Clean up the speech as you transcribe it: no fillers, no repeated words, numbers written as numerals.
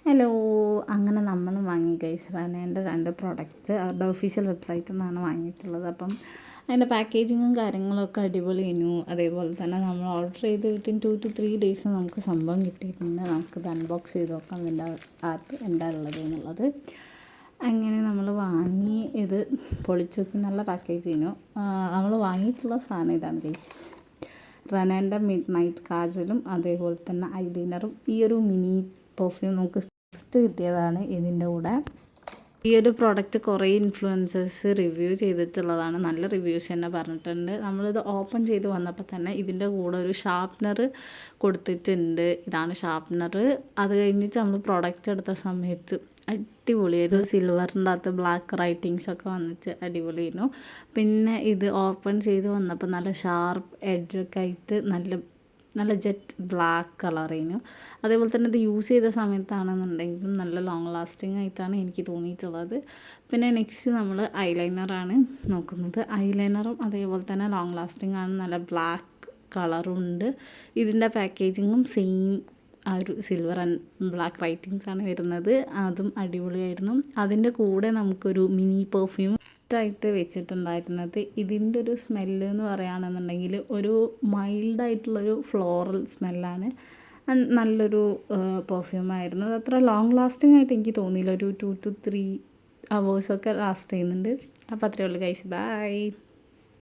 Hello, അങ്ങനെ നമ്മൾ വാങ്ങി ഗൈസ് റനേൻ്റെ 2 പ്രൊഡക്റ്റ്സ് അവരുടെ ഒഫീഷ്യൽ വെബ്സൈറ്റിൽ നിന്നാണ് വാങ്ങിയിട്ടുള്ളത്. അപ്പം അതിൻ്റെ പാക്കേജിങ്ങും കാര്യങ്ങളൊക്കെ അടിപൊളിയായിരുന്നു. അതേപോലെ തന്നെ നമ്മൾ ഓർഡർ ചെയ്ത് വിത്തിൻ 2 to 3 ഡേയ്സ് നമുക്ക് സംഭവം കിട്ടിയിട്ടുണ്ട്. നമുക്കിത് അൺബോക്സ് ചെയ്ത് നോക്കാം ഇതിൻ്റെ അകത്ത് എന്താ ഉള്ളത് എന്നുള്ളത്. അങ്ങനെ നമ്മൾ വാങ്ങി ഇത് പൊളിച്ചു നോക്കി. നല്ല പാക്കേജിങ്. നമ്മൾ വാങ്ങിയിട്ടുള്ള സാധനം ഇതാണ് ഗൈസ്, റനേൻ്റെ മിഡ് നൈറ്റ് കാജലും അതേപോലെ തന്നെ ഐലൈനറും ഈ ഒരു മിനി പെർഫ്യൂം നമുക്ക് ഗിഫ്റ്റ് കിട്ടിയതാണ് ഇതിൻ്റെ കൂടെ. ഈ ഒരു പ്രോഡക്റ്റ് കുറേ ഇൻഫ്ലുവൻസേഴ്സ് റിവ്യൂ ചെയ്തിട്ടുള്ളതാണ്. നല്ല റിവ്യൂസ് തന്നെ പറഞ്ഞിട്ടുണ്ട്. നമ്മളിത് ഓപ്പൺ ചെയ്ത് വന്നപ്പോൾ തന്നെ ഇതിൻ്റെ കൂടെ ഒരു ഷാർപ്നർ കൊടുത്തിട്ടുണ്ട്. ഇതാണ് ഷാർപ്നർ. അത് കഴിഞ്ഞിട്ട് നമ്മൾ പ്രോഡക്റ്റ് എടുത്ത സമയത്ത് അടിപൊളിയായിരുന്നു. സിൽവറിൻ്റെ അകത്ത് ബ്ലാക്ക് റൈറ്റിങ്സ് ഒക്കെ വന്നിട്ട് അടിപൊളിയായിരുന്നു. പിന്നെ ഇത് ഓപ്പൺ ചെയ്ത് വന്നപ്പോൾ നല്ല ഷാർപ്പ് എഡ്ജൊക്കെ ആയിട്ട് നല്ല ജെറ്റ് ബ്ലാക്ക് കളറായിരുന്നു. അതേപോലെ തന്നെ ഇത് യൂസ് ചെയ്ത സമയത്താണെന്നുണ്ടെങ്കിലും നല്ല ലോങ് ലാസ്റ്റിംഗ് ആയിട്ടാണ് എനിക്ക് തോന്നിയിട്ടുള്ളത്. പിന്നെ നെക്സ്റ്റ് നമ്മൾ ഐലൈനറാണ് നോക്കുന്നത്. ഐലൈനറും അതേപോലെ തന്നെ ലോങ് ലാസ്റ്റിംഗ് ആണ്. നല്ല ബ്ലാക്ക് കളറും ഉണ്ട്. ഇതിൻ്റെ പാക്കേജിങ്ങും സെയിം ആ ഒരു സിൽവർ ആൻഡ് ബ്ലാക്ക് റൈറ്റിങ്സ് ആണ് വരുന്നത്. അതും അടിപൊളിയായിരുന്നു. അതിൻ്റെ കൂടെ നമുക്കൊരു മിനി പെർഫ്യൂം ആയിട്ട് വെച്ചിട്ടുണ്ടായിരുന്നത്. ഇതിൻ്റെ ഒരു സ്മെല്ല് എന്ന് പറയുകയാണെന്നുണ്ടെങ്കിൽ ഒരു മൈൽഡായിട്ടുള്ളൊരു ഫ്ലോറൽ സ്മെല്ലാണ്. നല്ലൊരു പെർഫ്യൂമായിരുന്നു. അത് അത്ര ലോങ് ലാസ്റ്റിംഗ് ആയിട്ട് എനിക്ക് തോന്നിയില്ല. ഒരു 2 to 3 hours ഒക്കെ ലാസ്റ്റ് ചെയ്യുന്നുണ്ട്. അപ്പോൾ അത്രയേ ഉള്ളൂ ഗൈസ്, ബൈ.